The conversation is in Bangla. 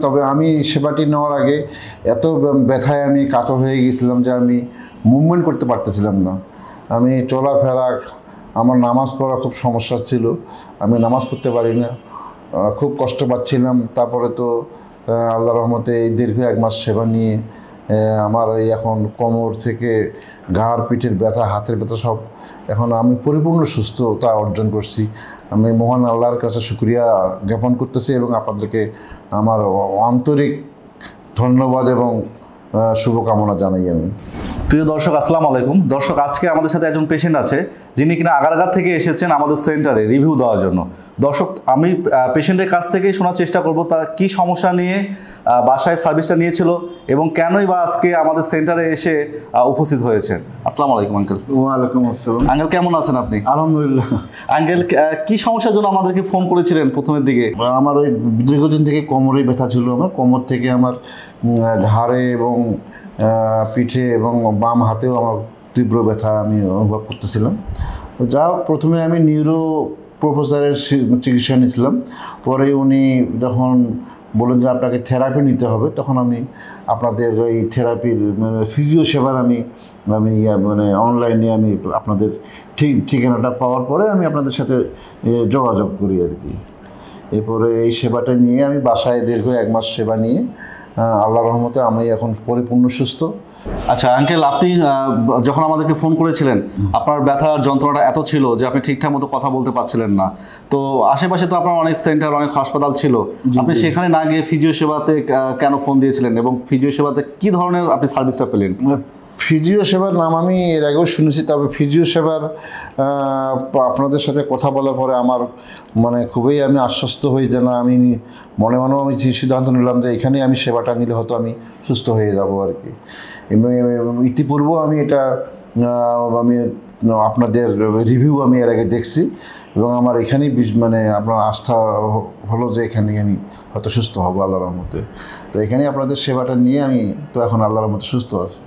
তবে আমি সেবাটি নেওয়ার আগে এত ব্যথায় আমি কাতর হয়ে গিয়েছিলাম যে আমি মুভমেন্ট করতে পারতেছিলাম না। আমি চলাফেরা, আমার নামাজ পড়া খুব সমস্যা ছিল, আমি নামাজ পড়তে পারি না, খুব কষ্ট পাচ্ছিলাম। তারপরে তো আল্লাহর রহমতে এই দীর্ঘ 1 মাস সেবা নিয়ে আমার এই এখন কোমর থেকে ঘাড়, পিঠের ব্যথা, হাতের ব্যথা সব এখন আমি পরিপূর্ণ সুস্থতা অর্জন করছি। আমি মহান আল্লাহর কাছে শুকরিয়া জ্ঞাপন করতেছি এবং আপনাদেরকে আমার আন্তরিক ধন্যবাদ এবং শুভকামনা জানাই আমি। প্রিয় দর্শক, আসসালামু আলাইকুম। দর্শক, আজকে আমাদের সাথে একজন পেশেন্ট আছে যিনি কিনা আগারগাঁ থেকে এসেছেন আমাদের সেন্টারে রিভিউ দেওয়ার জন্য। দর্শক, আমি পেশেন্টের কাছ থেকেই শোনার চেষ্টা করব তার কি সমস্যা নিয়ে বাসায় সার্ভিসটা নিয়েছিল এবং কেনই বা আজকে আমাদের সেন্টারে এসে উপস্থিত হয়েছেন। আসসালামু আলাইকুম আঙ্কেল। ওয়ালাইকুম আসসালাম। আঙ্কেল, কেমন আছেন আপনি? আলহামদুলিল্লাহ। আঙ্কেল, কি সমস্যার জন্য আমাদেরকে ফোন করেছিলেন প্রথমের দিকে? আমার ওই দীর্ঘদিন থেকে কোমরে ব্যথা ছিল। আমার কোমর থেকে আমার ঘাড়ে এবং পিঠে এবং বাম হাতেও আমার তীব্র ব্যথা আমি অনুভব করতেছিলাম। যা প্রথমে আমি নিউরো প্রফেসরের চিকিৎসা নিয়েছিলাম। পরে উনি যখন বললেন যে আপনাকে থেরাপি নিতে হবে, তখন আমি আপনাদের ওই থেরাপির ফিজিও সেবার আমি অনলাইনে আমি আপনাদের ঠিকানাটা পাওয়ার পরে আমি আপনাদের সাথে যোগাযোগ করি আর কি। এরপরে এই সেবাটা নিয়ে আমি বাসায় দীর্ঘ 1 মাস সেবা নিয়ে আল্লাহর রহমতে আমি এখন পরিপূর্ণ সুস্থ। আচ্ছা আঙ্কেল, আপনি যখন আমাদেরকে ফোন করেছিলেন আপনার ব্যথার যন্ত্রণাটা এত ছিল যে আপনি ঠিকঠাক মতো কথা বলতে পারছিলেন না। তো আশেপাশে তো আপনার অনেক সেন্টার, অনেক হাসপাতাল ছিল, আপনি সেখানে না গিয়ে ফিজিও সেবাতে কেন ফোন দিয়েছিলেন এবং ফিজিও সেবাতে কী ধরনের আপনি সার্ভিসটা পেলেন? ফিজিও সেবার নাম আমি এর আগেও শুনেছি, তবে ফিজিও সেবার আপনাদের সাথে কথা বলার পরে আমার খুবই আমি আশ্বস্ত হই যে না, আমি মনে মনেও আমি সিদ্ধান্ত নিলাম যে এখানেই আমি সেবাটা নিলে হয়তো আমি সুস্থ হয়ে যাব আর কি। ইতিপূর্বেও আমি এটা আপনাদের রিভিউ আমি এর আগে দেখছি এবং আমার এখানেই আপনার আস্থা হলো যে এখানে আমি হয়তো সুস্থ হব আল্লাহর রহমতে। তো এখানেই আপনাদের সেবাটা নিয়ে আমি তো এখন আল্লাহর রহমতে সুস্থ আছি।